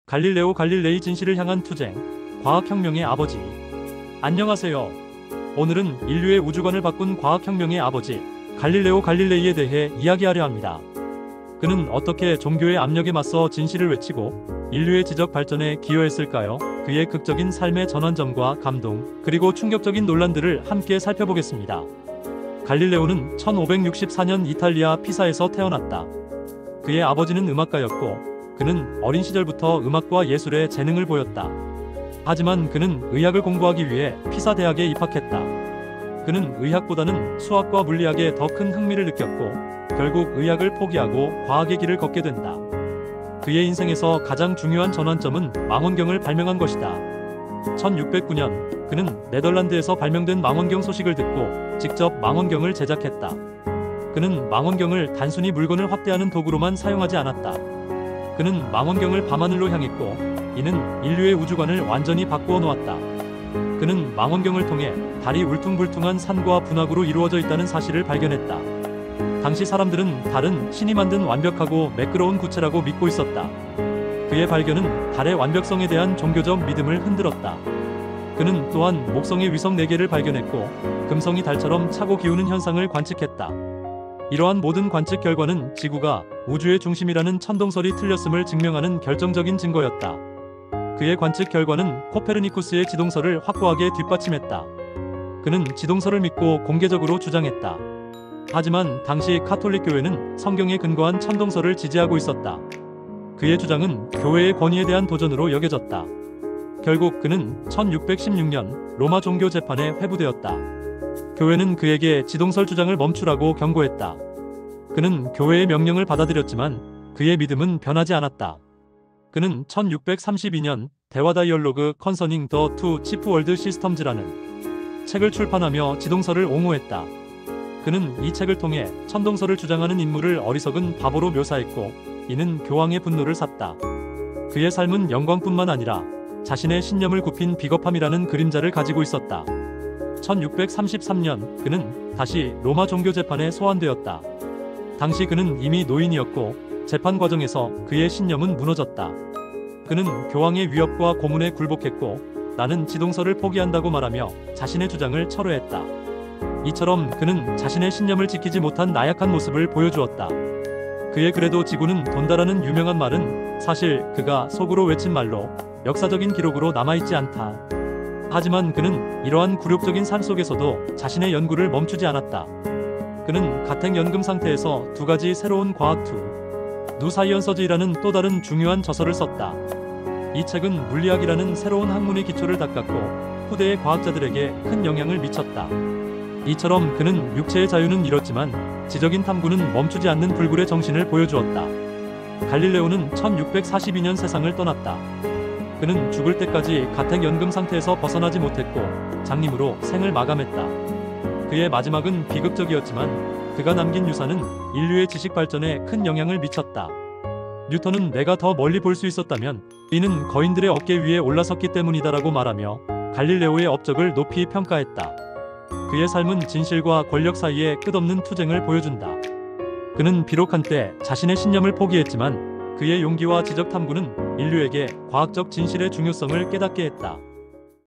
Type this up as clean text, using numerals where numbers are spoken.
갈릴레오 갈릴레이 진실을 향한 투쟁, 과학혁명의 아버지. 안녕하세요. 오늘은 인류의 우주관을 바꾼 과학혁명의 아버지, 갈릴레오 갈릴레이에 대해 이야기하려 합니다. 그는 어떻게 종교의 압력에 맞서 진실을 외치고 인류의 지적 발전에 기여했을까요? 그의 극적인 삶의 전환점과 감동, 그리고 충격적인 논란들을 함께 살펴보겠습니다. 갈릴레오는 1564년 이탈리아 피사에서 태어났다. 그의 아버지는 음악가였고 그는 어린 시절부터 음악과 예술에 재능을 보였다. 하지만 그는 의학을 공부하기 위해 피사 대학에 입학했다. 그는 의학보다는 수학과 물리학에 더 큰 흥미를 느꼈고 결국 의학을 포기하고 과학의 길을 걷게 된다. 그의 인생에서 가장 중요한 전환점은 망원경을 발명한 것이다. 1609년 그는 네덜란드에서 발명된 망원경 소식을 듣고 직접 망원경을 제작했다. 그는 망원경을 단순히 물건을 확대하는 도구로만 사용하지 않았다. 그는 망원경을 밤하늘로 향했고 이는 인류의 우주관을 완전히 바꾸어 놓았다. 그는 망원경을 통해 달이 울퉁불퉁한 산과 분화구로 이루어져 있다는 사실을 발견했다. 당시 사람들은 달은 신이 만든 완벽하고 매끄러운 구체라고 믿고 있었다. 그의 발견은 달의 완벽성에 대한 종교적 믿음을 흔들었다. 그는 또한 목성의 위성 4개를 발견했고 금성이 달처럼 차고 기우는 현상을 관측했다. 이러한 모든 관측 결과는 지구가 우주의 중심이라는 천동설이 틀렸음을 증명하는 결정적인 증거였다. 그의 관측 결과는 코페르니쿠스의 지동설을 확고하게 뒷받침했다. 그는 지동설을 믿고 공개적으로 주장했다. 하지만 당시 카톨릭 교회는 성경에 근거한 천동설을 지지하고 있었다. 그의 주장은 교회의 권위에 대한 도전으로 여겨졌다. 결국 그는 1616년 로마 종교 재판에 회부되었다. 교회는 그에게 지동설 주장을 멈추라고 경고했다. 그는 교회의 명령을 받아들였지만 그의 믿음은 변하지 않았다. 그는 1632년 대화 다이얼로그 컨서닝 더 투 치프 월드 시스템즈라는 책을 출판하며 지동설을 옹호했다. 그는 이 책을 통해 천동설을 주장하는 인물을 어리석은 바보로 묘사했고 이는 교황의 분노를 샀다. 그의 삶은 영광뿐만 아니라 자신의 신념을 굽힌 비겁함이라는 그림자를 가지고 있었다. 1633년 그는 다시 로마 종교 재판에 소환되었다. 당시 그는 이미 노인이었고 재판 과정에서 그의 신념은 무너졌다. 그는 교황의 위협과 고문에 굴복했고 나는 지동설을 포기한다고 말하며 자신의 주장을 철회했다. 이처럼 그는 자신의 신념을 지키지 못한 나약한 모습을 보여주었다. 그의 그래도 지구는 돈다라는 유명한 말은 사실 그가 속으로 외친 말로 역사적인 기록으로 남아있지 않다. 하지만 그는 이러한 굴욕적인 삶 속에서도 자신의 연구를 멈추지 않았다. 그는 가택 연금 상태에서 2가지 새로운 과학 뉴 사이언서즈이라는 또 다른 중요한 저서를 썼다. 이 책은 물리학이라는 새로운 학문의 기초를 닦았고 후대의 과학자들에게 큰 영향을 미쳤다. 이처럼 그는 육체의 자유는 잃었지만 지적인 탐구는 멈추지 않는 불굴의 정신을 보여주었다. 갈릴레오는 1642년 세상을 떠났다. 그는 죽을 때까지 가택 연금 상태에서 벗어나지 못했고 장님으로 생을 마감했다. 그의 마지막은 비극적이었지만 그가 남긴 유산은 인류의 지식 발전에 큰 영향을 미쳤다. 뉴턴은 내가 더 멀리 볼 수 있었다면 이는 거인들의 어깨 위에 올라섰기 때문이다라고 말하며 갈릴레오의 업적을 높이 평가했다. 그의 삶은 진실과 권력 사이의 끝없는 투쟁을 보여준다. 그는 비록 한때 자신의 신념을 포기했지만 그의 용기와 지적 탐구는 인류에게 과학적 진실의 중요성을 깨닫게 했다.